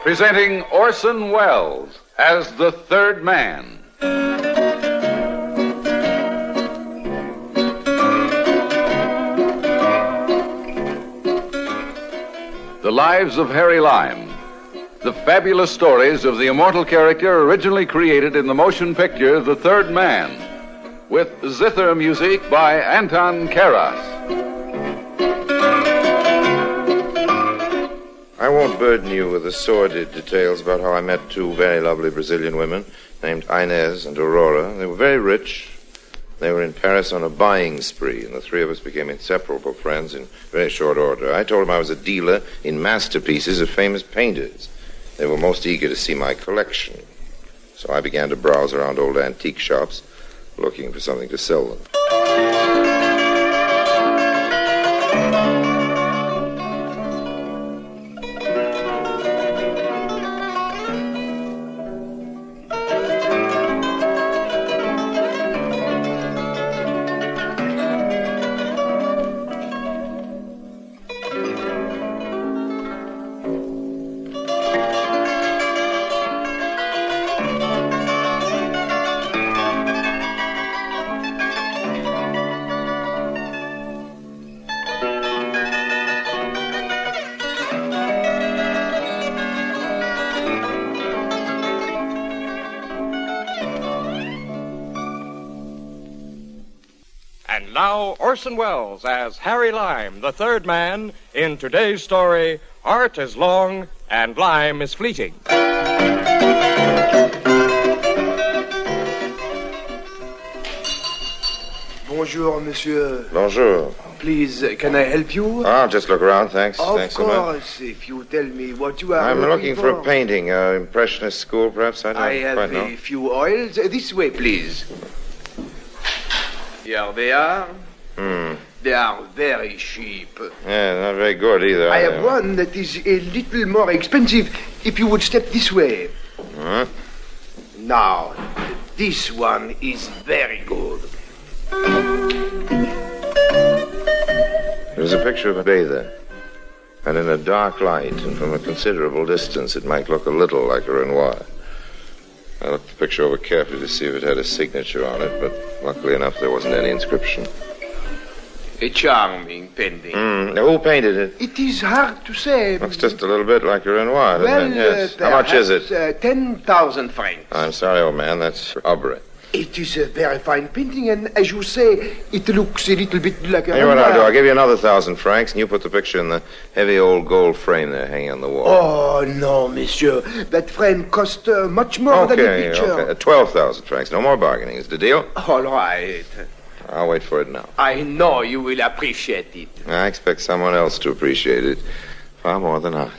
presenting Orson Welles as the third man. The Lives of Harry Lime. The fabulous stories of the immortal character originally created in the motion picture The Third Man, with zither music by Anton Karas. I won't burden you with the sordid details about how I met two very lovely Brazilian women named Inez and Aurora. They were very rich. They were in Paris on a buying spree, and the three of us became inseparable friends in very short order. I told them I was a dealer in masterpieces of famous painters. They were most eager to see my collection. So I began to browse around old antique shops, looking for something to sell them. And now, Orson Welles as Harry Lime, the third man, in today's story, Art is Long and Lime is Fleeting. Bonjour, monsieur. Bonjour. Please, can I help you? I'll just look around, thanks. Of Thanks so much. course, if you tell me what you are I'm looking for for. a painting, Impressionist school, perhaps. I don't I quite have know. a few oils. This way, please. Here they are. They are very cheap. Yeah, not very good either. I have one that is a little more expensive if you would step this way. Huh? Now, this one is very good. There's a picture of a bather. And in a dark light and from a considerable distance, it might look a little like a Renoir. I looked the picture over carefully to see if it had a signature on it, but luckily enough, there wasn't any inscription. A charming painting. Who painted it? It is hard to say. Looks just a little bit like a Renoir, doesn't Well, it? Yes. How much is it? 10,000 francs. I'm sorry, old man. That's Aubrey. It is a very fine painting, and as you say, it looks a little bit like a Here's what I'll do. Renoir. I'll give you another 1,000 francs, and you put the picture in the heavy old gold frame there hanging on the wall. Oh, no, monsieur. That frame cost much more than the picture. Okay. 12,000 francs. No more bargaining. Is the deal? All right. I'll wait for it now. I know you will appreciate it. I expect someone else to appreciate it far more than I.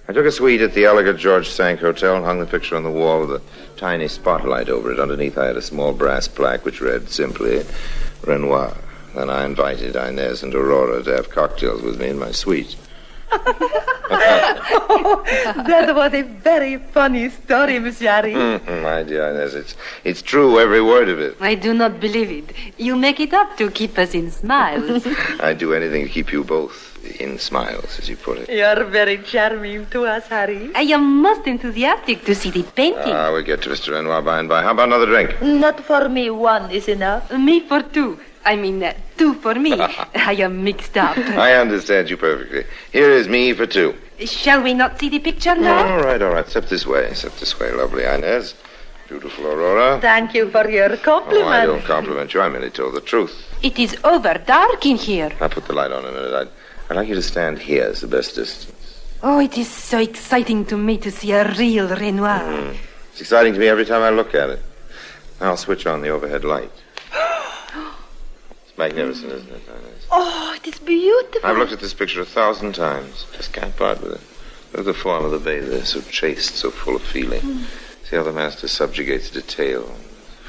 I took a suite at the elegant George Sank Hotel and hung the picture on the wall with a tiny spotlight over it. Underneath, I had a small brass plaque which read simply, Renoir. Then I invited Inez and Aurora to have cocktails with me in my suite. That was a very funny story, Monsieur Harry. My dear Inez, it's true, every word of it. I do not believe it. You make it up to keep us in smiles. I'd do anything to keep you both in smiles, as you put it. You are very charming to us, Harry. I am most enthusiastic to see the painting. We'll get to Mr. Renoir by and by. How about another drink? Not for me, one is enough. Me for two. I mean, two for me. I am mixed up. I understand you perfectly. Here is me for two. Shall we not see the picture now? All right. Step this way, lovely Inez. Beautiful Aurora. Thank you for your compliment. Oh, I don't compliment you. I merely told the truth. It is over dark in here. I'll put the light on in a minute. I'd like you to stand here as the best distance. Oh, it is so exciting to me to see a real Renoir. It's exciting to me every time I look at it. I'll switch on the overhead light. It's magnificent, isn't it, Inez? Oh, it is beautiful. I've looked at this picture 1,000 times. Just can't part with it. Look at the form of the bather, so chaste, so full of feeling. See how the master subjugates detail and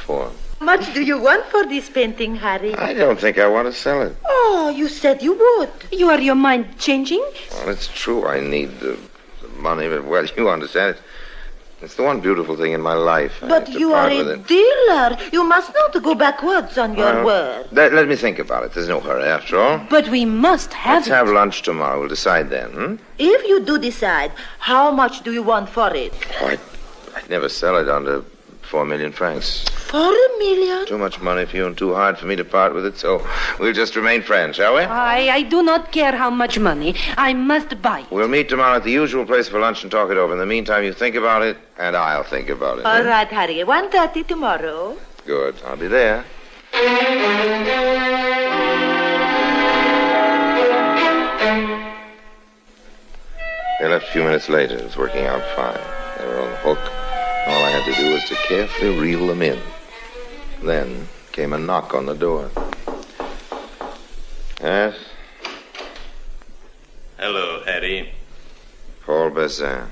form. How much do you want for this painting, Harry? I don't think I want to sell it. Oh, you said you would. You are your mind changing? Well, it's true I need the money, but, well, you understand it. It's the one beautiful thing in my life. But you are a dealer. You must not go backwards on your word. Let me think about it. There's no hurry, after all. But we must have Let's have lunch tomorrow. We'll decide then, If you do decide, how much do you want for it? I'd never sell it under 4 million francs. 4 million? Too much money for you and too hard for me to part with it, so we'll just remain friends, shall we? I do not care how much money. I must buy it. We'll meet tomorrow at the usual place for lunch and talk it over. In the meantime, you think about it, and I'll think about it. All right, Harry. 1:30 tomorrow. Good. I'll be there. They left a few minutes later. It was working out fine. They were on the hook. All I had to do was to carefully reel them in. Then came a knock on the door. Yes? Hello, Harry. Paul Bazin.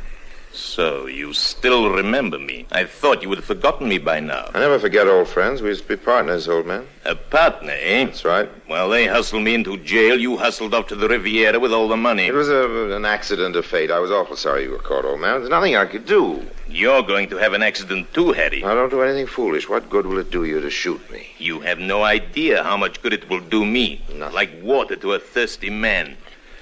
So, you still remember me. I thought you would have forgotten me by now. I never forget old friends. We used to be partners, old man. A partner, eh? That's right. Well, they hustled me into jail. You hustled off to the Riviera with all the money. It was an accident of fate. I was awful sorry you were caught, old man. There's nothing I could do. You're going to have an accident too, Harry. I don't do anything foolish. What good will it do you to shoot me? You have no idea how much good it will do me. Nothing. Like water to a thirsty man.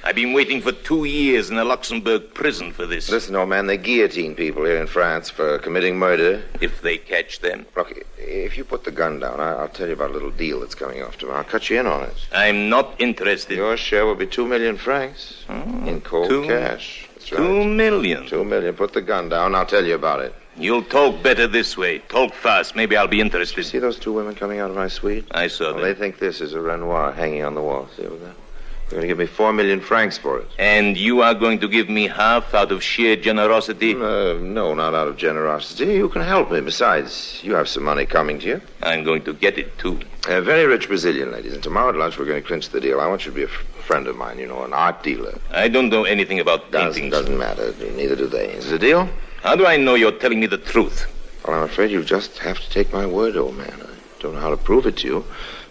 I've been waiting for 2 years in a Luxembourg prison for this. Listen, old man, they guillotine people here in France for committing murder. If they catch them. Look, if you put the gun down, I'll tell you about a little deal that's coming off tomorrow. I'll cut you in on it. I'm not interested. Your share will be 2 million francs in cold cash. That's right. 2 million. 2 million. Put the gun down. I'll tell you about it. You'll talk better this way. Talk fast. Maybe I'll be interested. See those 2 women coming out of my suite? I saw Well, them. they think this is a Renoir hanging on the wall. See over there? They're going to give me 4 million francs for it. And you are going to give me half out of sheer generosity? No, not out of generosity. You can help me. Besides, you have some money coming to you. I'm going to get it, too. A very rich Brazilian, ladies. And tomorrow at lunch, we're going to clinch the deal. I want you to be a friend of mine, you know, an art dealer. I don't know anything about paintings. Doesn't matter. Neither do they. Is it a deal? How do I know you're telling me the truth? Well, I'm afraid you'll just have to take my word, old man. I don't know how to prove it to you.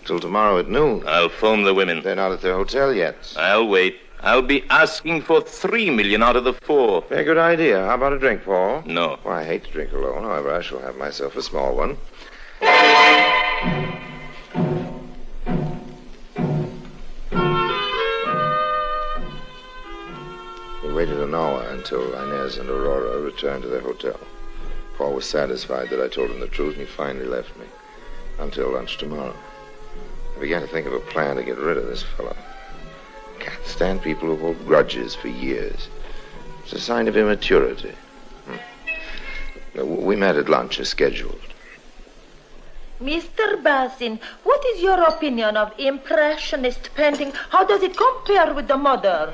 Till tomorrow at noon. I'll phone the women. They're not at their hotel yet. I'll wait. I'll be asking for 3 million out of the 4. Very good idea. How about a drink, Paul? No. Well, I hate to drink alone. However, I shall have myself a small one. We waited an hour until Inez and Aurora returned to their hotel. Paul was satisfied that I told him the truth, and he finally left me. Until lunch tomorrow. I began to think of a plan to get rid of this fellow. I can't stand people who hold grudges for years. It's a sign of immaturity. We met at lunch as scheduled. Mr. Bazin, what is your opinion of Impressionist painting? How does it compare with the modern?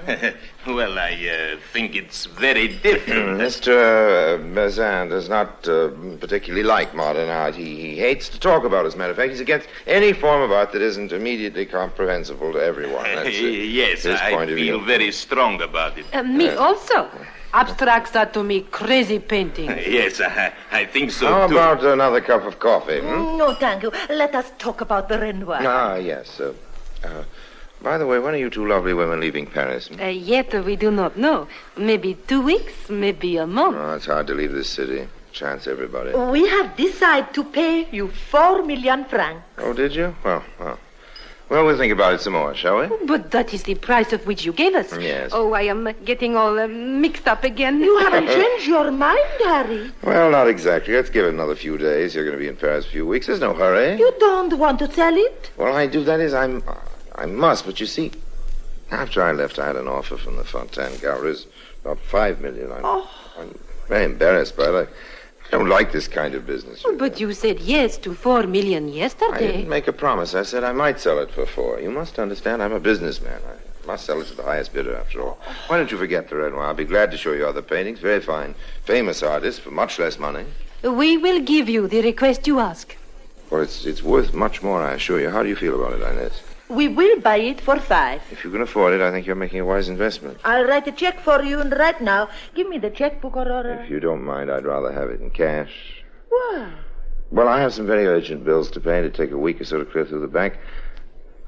Well, I think it's very different. Mr. Bazin does not particularly like modern art. He hates to talk about it, as a matter of fact. He's against any form of art that isn't immediately comprehensible to everyone. That's Yes, his I point of feel view. very strong about it. Me also. Abstracts are to me crazy paintings. Yes, I think so, How too. about another cup of coffee? No, thank you. Let us talk about the Renoir. Ah, yes. By the way, when are you 2 lovely women leaving Paris? Yet we do not know. Maybe 2 weeks, maybe a month. Oh, it's hard to leave this city. Chance everybody. We have decided to pay you 4 million francs. Oh, did you? Well, we'll think about it some more, shall we? But that is the price of which you gave us. Yes. Oh, I am getting all mixed up again. You haven't changed your mind, Harry. Well, not exactly. Let's give it another few days. You're going to be in Paris a few weeks. There's no hurry. You don't want to sell it? Well, I do. That is, I must. But you see, after I left, I had an offer from the Fontaine Galleries, about 5 million. I'm very embarrassed by it. I don't like this kind of business. But you said yes to 4 million I yesterday. didn't make a promise. I said I might sell it for 4. You must understand, I'm a businessman. I must sell it to the highest bidder, after all. Why don't you forget the Renoir? I'll be glad to show you other paintings. Very fine, famous artists for much less money. We will give you the request you ask. Well, it's worth much more, I assure you. How do you feel about it, Inez? We will buy it for 5. If you can afford it, I think you're making a wise investment. I'll write a check for you right now. Give me the checkbook, Aurora. If you don't mind, I'd rather have it in cash. Why? Well, I have some very urgent bills to pay. It'd take a week or so to clear through the bank.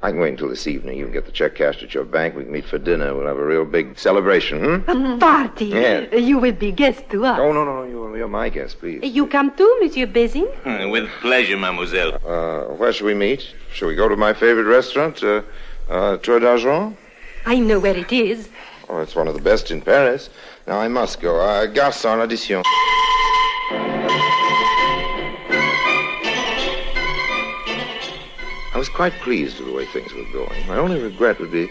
I can wait until this evening. You can get the check cashed at your bank. We can meet for dinner. We'll have a real big celebration, A party. Yeah. You will be guest to us. Oh, no. You're my guest, please. You come too, Monsieur Bézin? With pleasure, mademoiselle. Where should we meet? Shall we go to my favorite restaurant, Tour d'Argent? I know where it is. Oh, it's one of the best in Paris. Now, I must go. Garçon, addition. I was quite pleased with the way things were going. My only regret would be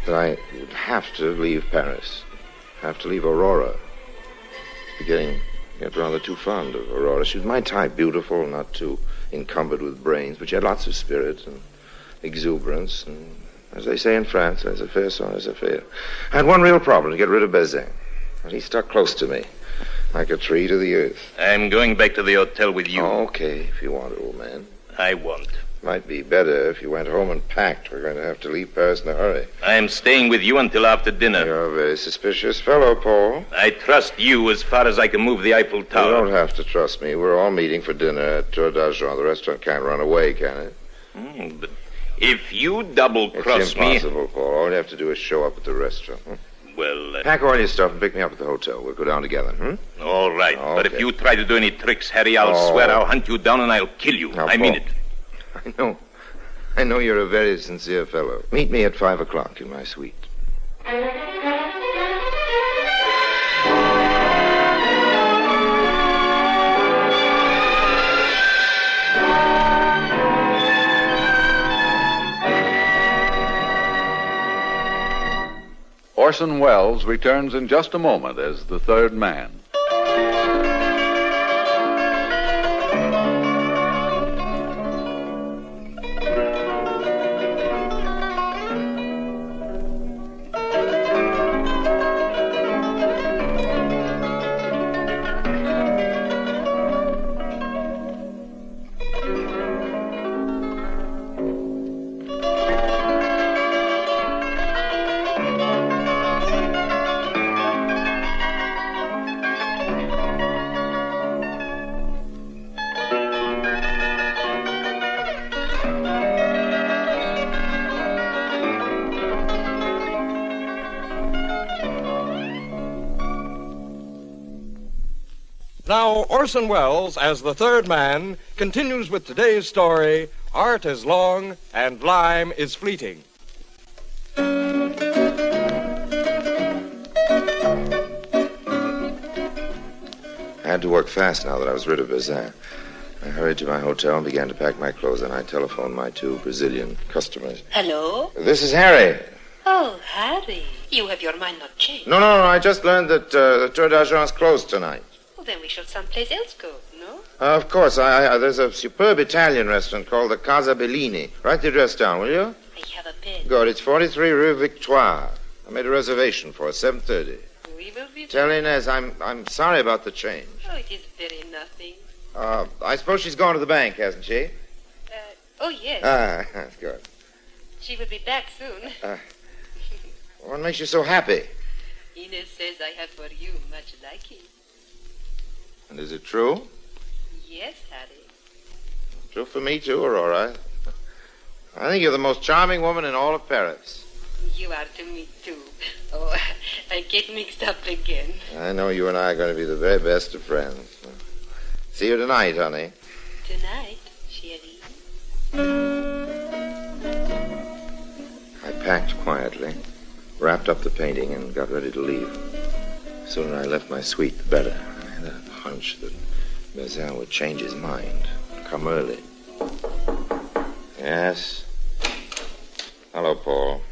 that I would have to leave Paris. Have to leave Aurora. Get rather too fond of Aurora. She was my type, beautiful, not too encumbered with brains, but she had lots of spirit and exuberance. And as they say in France, as a fair, so as a fair. I had one real problem, to get rid of Bazin. But he stuck close to me, like a tree to the earth. I'm going back to the hotel with you. Okay, if you want, old man. I won't. Might be better if you went home and packed. We're going to have to leave Paris in a hurry. I'm staying with you until after dinner. You're a very suspicious fellow, Paul. I trust you as far as I can move the Eiffel You Tower. don't have to trust me. We're all meeting for dinner at Tour d'Argent. The restaurant can't run away, can it? But if you double-cross It's me... impossible, Paul. All you have to do is show up at the restaurant. Well, Pack all your stuff and pick me up at the hotel. We'll go down together, all right. But if Okay. you try to do any tricks, Harry, I'll Oh. swear I'll hunt you down and I'll kill you. Now, I mean Paul. it. I know you're a very sincere fellow. Meet me at 5 o'clock in my suite. Orson Welles returns in just a moment as the third man. Now, Orson Welles, as the third man, continues with today's story, Art is Long and Lime is Fleeting. I had to work fast now that I was rid of Bazin. I hurried to my hotel and began to pack my clothes, and I telephoned my 2 Brazilian customers. Hello? This is Harry. Oh, Harry. You have your mind not changed. No. I just learned that the Tour d'Argent is closed tonight. Well, then we shall someplace else go, no? Of course. There's a superb Italian restaurant called the Casa Bellini. Write the address down, will you? I have a pen. Good. It's 43 Rue Victoire. I made a reservation for 7:30. We will be... Tell Inez I'm sorry about the change. Oh, it is very nothing. I suppose she's gone to the bank, hasn't she? Oh, yes. That's good. She will be back soon. What makes you so happy? Inez says I have for you much liking. And is it true? Yes, Harry. True for me, too, Aurora. I think you're the most charming woman in all of Paris. You are to me, too. Oh, I get mixed up again. I know you and I are going to be the very best of friends. See you tonight, honey. Tonight, chérie. I packed quietly, wrapped up the painting, and got ready to leave. The sooner I left my suite, the better. I had a hunch that Bazin would change his mind, come early. Yes? Hello, Paul.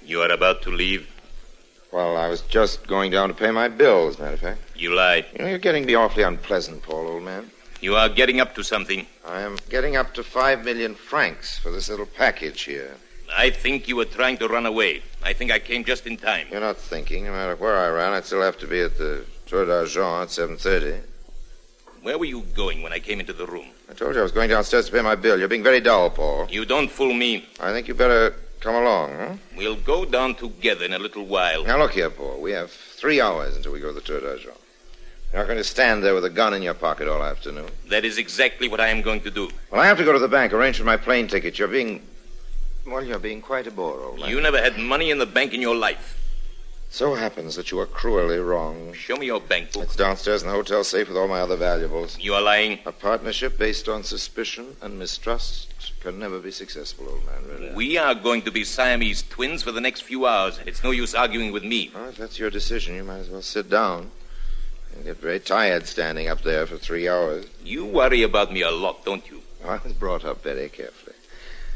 You are about to leave? Well, I was just going down to pay my bill, as a matter of fact. You lie. You know, you're getting to be awfully unpleasant, Paul, old man. You are getting up to something. I am getting up to 5 million francs for this little package here. I think you were trying to run away. I think I came just in time. You're not thinking. No matter where I ran, I'd still have to be at the Tour d'Argent at 7:30. Where were you going when I came into the room? I told you I was going downstairs to pay my bill. You're being very dull, Paul. You don't fool me. I think you better come along, huh? We'll go down together in a little while. Now, look here, Paul. We have 3 hours until we go to the Tour d'Argent. You're not going to stand there with a gun in your pocket all afternoon. That is exactly what I am going to do. Well, I have to go to the bank, arrange for my plane ticket. You're being Well, you're being quite a bore, old man. You never had money in the bank in your life. So happens that you are cruelly wrong. Show me your bank book. It's downstairs in the hotel safe with all my other valuables. You are lying. A partnership based on suspicion and mistrust can never be successful, old man, really. We are going to be Siamese twins for the next few hours. It's no use arguing with me. Well, if that's your decision, you might as well sit down. You'll get very tired standing up there for 3 hours. You worry about me a lot, don't you? I was brought up very carefully.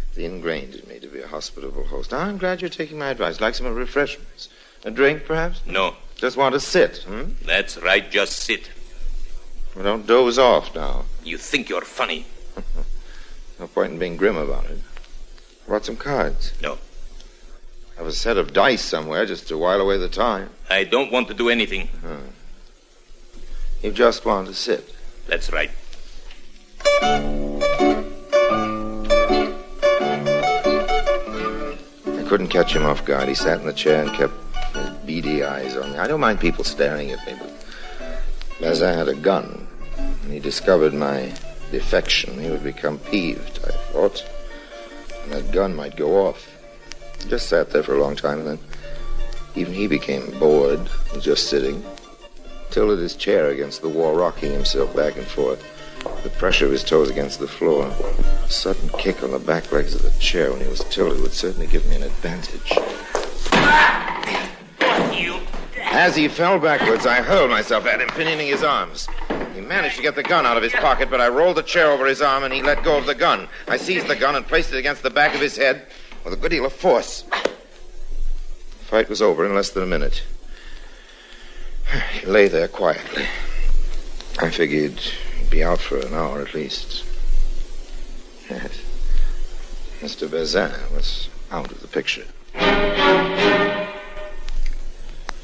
It's ingrained in me to be a hospitable host. Now, I'm glad you're taking my advice. Like some refreshments. A drink, perhaps? No. Just want to sit, That's right, just sit. Well, don't doze off now. You think you're funny. No point in being grim about it. Brought some cards. No. Have a set of dice somewhere just to while away the time. I don't want to do anything. You just want to sit. That's right. I couldn't catch him off guard. He sat in the chair and kept his beady eyes on me. I don't mind people staring at me, but Bazin had a gun, and he discovered my defection. He would become peeved, I thought, and that gun might go off. He just sat there for a long time, and then even he became bored of just sitting, tilted his chair against the wall, rocking himself back and forth, the pressure of his toes against the floor. A sudden kick on the back legs of the chair when he was tilted would certainly give me an advantage. As he fell backwards, I hurled myself at him, pinioning his arms. He managed to get the gun out of his pocket, but I rolled the chair over his arm, and he let go of the gun. I seized the gun and placed it against the back of his head with a good deal of force. The fight was over in less than a minute. He lay there quietly. I figured he'd be out for an hour at least. Yes. Mr. Bazin was out of the picture.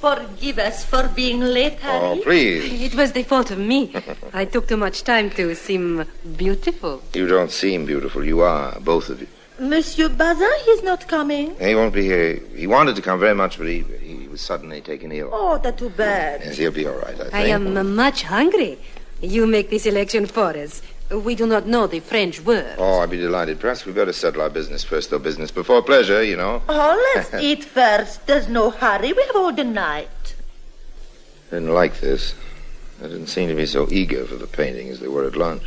Forgive us for being late, Harry. Oh, please. It was the fault of me. I took too much time to seem beautiful. You don't seem beautiful. You are, both of you. Monsieur Bazin, he's not coming. He won't be here. He wanted to come very much, but he was suddenly taken ill. Oh, that's too bad. Yes, he'll be all right, I think. I am much hungry. You make this election for us. We do not know the French word. Oh, I'd be delighted. Perhaps we better settle our business first, though. Business before pleasure, you know. Oh, let's eat first. There's no hurry. We have all the night. Didn't like this. They didn't seem to be so eager for the painting as they were at lunch.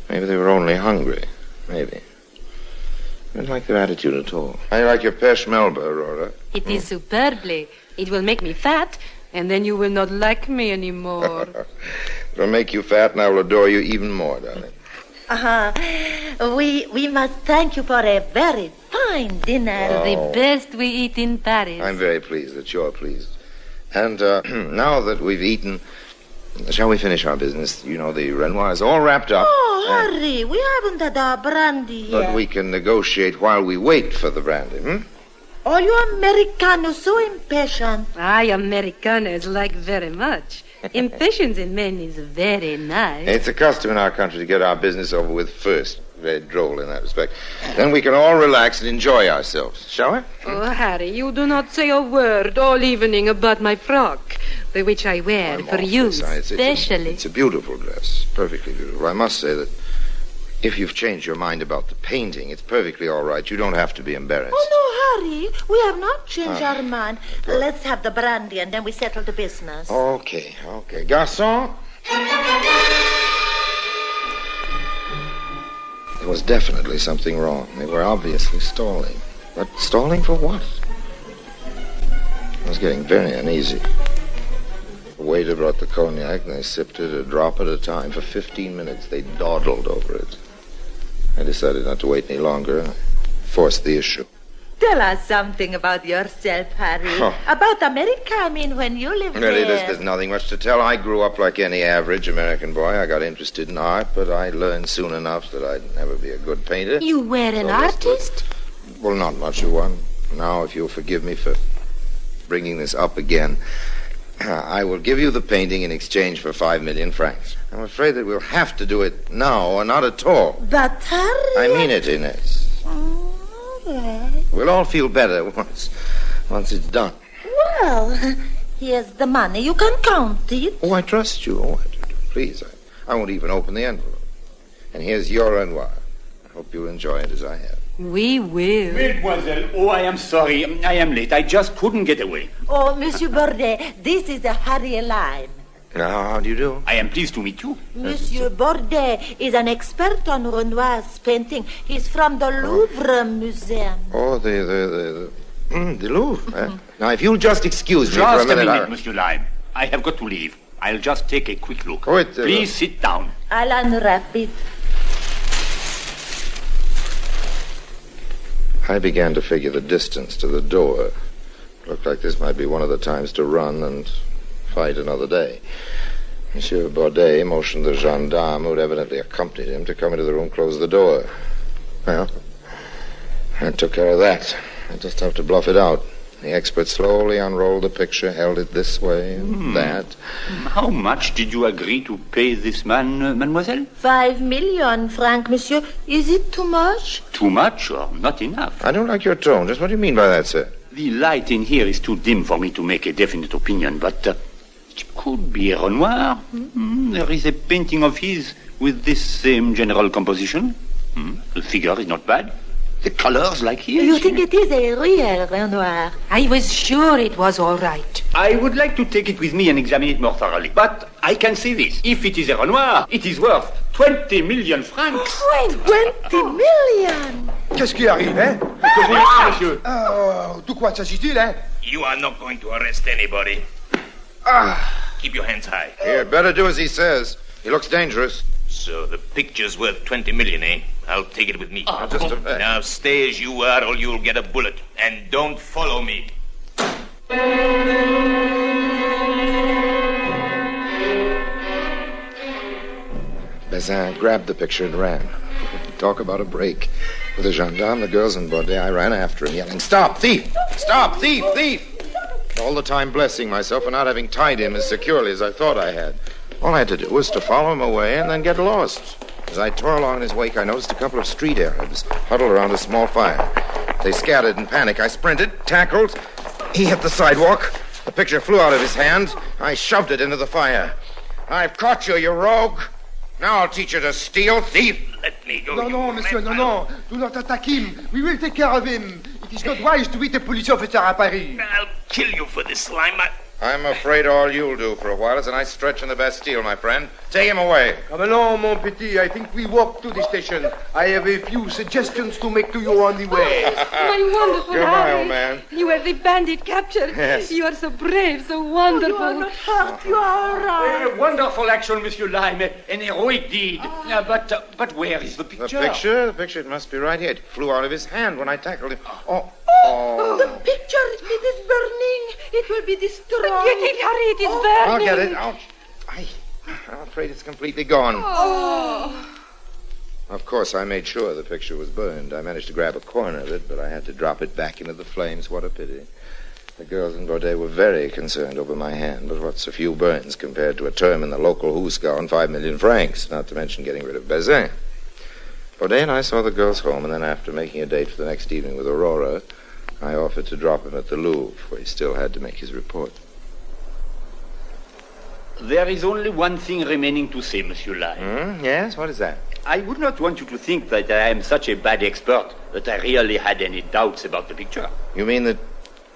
Maybe they were only hungry. Maybe. I didn't like their attitude at all. How do you like your pêche melba, Aurora? It is superbly. It will make me fat, and then you will not like me anymore. It'll make you fat, and I will adore you even more, darling. We must thank you for a very fine dinner. The best we eat in Paris. I'm very pleased that you're pleased. And now that we've eaten, shall we finish our business? You know, the Renoir is all wrapped up. Oh, Harry, we haven't had our brandy yet. But we can negotiate while we wait for the brandy, All you Americanos so impatient. I Americaners like very much. Impatience in men is very nice. It's a custom in our country to get our business over with first. Very droll in that respect. Then we can all relax and enjoy ourselves, shall we? Oh, Harry, you do not say a word all evening about my frock, which I wear for you especially. It's a beautiful dress, perfectly beautiful. I must say that if you've changed your mind about the painting, it's perfectly all right. You don't have to be embarrassed. Oh, no, Harry, we have not changed our mind. Good. Let's have the brandy and then we settle the business. Okay. Garçon? There was definitely something wrong. They were obviously stalling. But stalling for what? I was getting very uneasy. The waiter brought the cognac, and they sipped it a drop at a time. For 15 minutes, they dawdled over it. I decided not to wait any longer. I forced the issue. Tell us something about yourself, Harry. About America, I mean, when you lived Really, there. there's nothing much to tell. I grew up like any average American boy. I got interested in art, but I learned soon enough that I'd never be a good painter. You were an artist? Well, not much of one. Now, if you'll forgive me for bringing this up again, I will give you the painting in exchange for 5 million francs. I'm afraid that we'll have to do it now or not at all. But, Harry... I mean it, Inez. Right. We'll all feel better once it's done. Well, here's the money. You can count it. Oh, I trust you. Oh, please, I won't even open the envelope. And here's your Renoir. I hope you'll enjoy it as I have. We will. Mademoiselle, oh, I am sorry. I am late. I just couldn't get away. Oh, Monsieur Bordet, this is Harry Lime. Now, how do you do? I am pleased to meet you. Monsieur Bordet is an expert on Renoir's painting. He's from the Louvre Museum. Oh, the Louvre. Now, if you'll just excuse me for Just a minute. Monsieur Lime. I have got to leave. I'll just take a quick look. Oh, Please sit down. I'll unwrap it. I began to figure the distance to the door. Looked like this might be one of the times to run and fight another day. Monsieur Bordet motioned the gendarme who had evidently accompanied him to come into the room, close the door. Well, I took care of that. I just have to bluff it out. The expert slowly unrolled the picture, held it this way and that. How much did you agree to pay this man, mademoiselle? 5 million francs, monsieur. Is it too much? Too much or not enough? I don't like your tone. Just what do you mean by that, sir? The light in here is too dim for me to make a definite opinion, but it could be a Renoir. There is a painting of his with this same general composition. The figure is not bad. The colors like his. You think it is a real Renoir? I was sure it was all right. I would like to take it with me and examine it more thoroughly. But I can say this. If it is a Renoir, it is worth 20 million francs. 20 million! Qu'est-ce qui arrive, hein? Que voulez-vous, monsieur? De quoi s'agit-il, hein? You are not going to arrest anybody. Keep your hands high. Here, better do as he says. He looks dangerous. So the picture's worth 20 million, eh? I'll take it with me. Just a minute. Now stay as you are or you'll get a bullet. And don't follow me. Bazin grabbed the picture and ran. Talk about a break. With the gendarme, the girls, and Bordet, I ran after him, yelling, "Stop, thief! Stop, thief, thief!" All the time blessing myself for not having tied him as securely as I thought I had. All I had to do was to follow him away and then get lost. As I tore along in his wake, I noticed a couple of street Arabs huddled around a small fire. They scattered in panic. I sprinted, tackled. He hit the sidewalk. The picture flew out of his hand. I shoved it into the fire. "I've caught you, you rogue. Now I'll teach you to steal, thief." Let me go. No, monsieur, no. Do not attack him. We will take care of him. It is not wise to beat a police officer at Paris. I'll kill you for this slime. I'm afraid all you'll do for a while is a nice stretch in the Bastille, my friend. Take him away. Come along, mon petit. I think we walk to the station. I have a few suggestions to make to you on the way. My wonderful Goodbye, Harry. old man. You were the bandit captured. Yes. You are so brave, so You are wonderful. not hurt. You are all right. A wonderful action, Monsieur Lime. An heroic deed. But where is the The picture? picture, it must be right here. It flew out of his hand when I tackled him. The picture, it is burning. It will be destroyed. Get it, Harry, it is burning. I'll get it. Ouch. I'm afraid it's completely gone. Of course, I made sure the picture was burned. I managed to grab a corner of it, but I had to drop it back into the flames. What a pity. The girls in Bordet were very concerned over my hand, but what's a few burns compared to a term in the local hoosegow and 5 million francs, not to mention getting rid of Bazin. Bordet and I saw the girls home, and then after making a date for the next evening with Aurora, I offered to drop him at the Louvre, where he still had to make his report. There is only one thing remaining to say, Monsieur Lime. Yes? What is that? I would not want you to think that I am such a bad expert that I really had any doubts about the picture. You mean that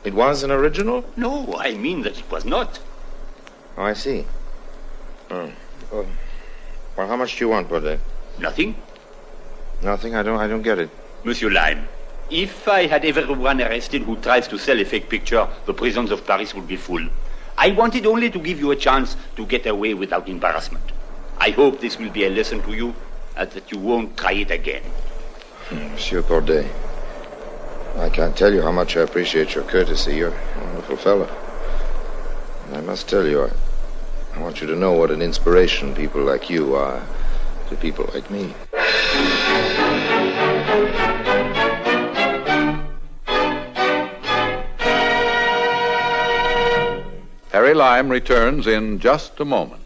it was an original? No, I mean that it was not. Oh, I see. Well, how much do you want, Bordet? Nothing. Nothing? I don't get it. Monsieur Lime, if I had everyone arrested who tries to sell a fake picture, the prisons of Paris would be full. I wanted only to give you a chance to get away without embarrassment. I hope this will be a lesson to you, and that you won't try it again. Monsieur Bordet, I can't tell you how much I appreciate your courtesy. You're a wonderful fellow. And I must tell you, I want you to know what an inspiration people like you are to people like me. Harry Lime returns in just a moment.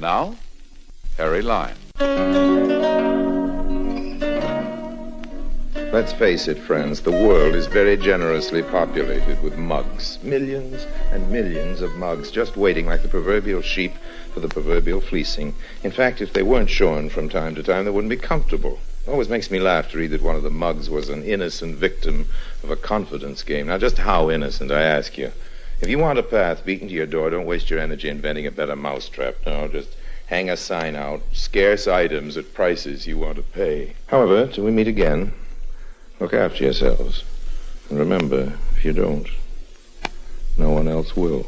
now, Harry Lime. Let's face it, friends, the world is very generously populated with mugs. Millions and millions of mugs just waiting like the proverbial sheep for the proverbial fleecing. In fact, if they weren't shorn from time to time, they wouldn't be comfortable. It always makes me laugh to read that one of the mugs was an innocent victim of a confidence game. Now, just how innocent, I ask you? If you want a path beaten to your door, don't waste your energy inventing a better mousetrap. No, just hang a sign out, scarce items at prices you want to pay. However, till we meet again, look after yourselves. And remember, if you don't, no one else will.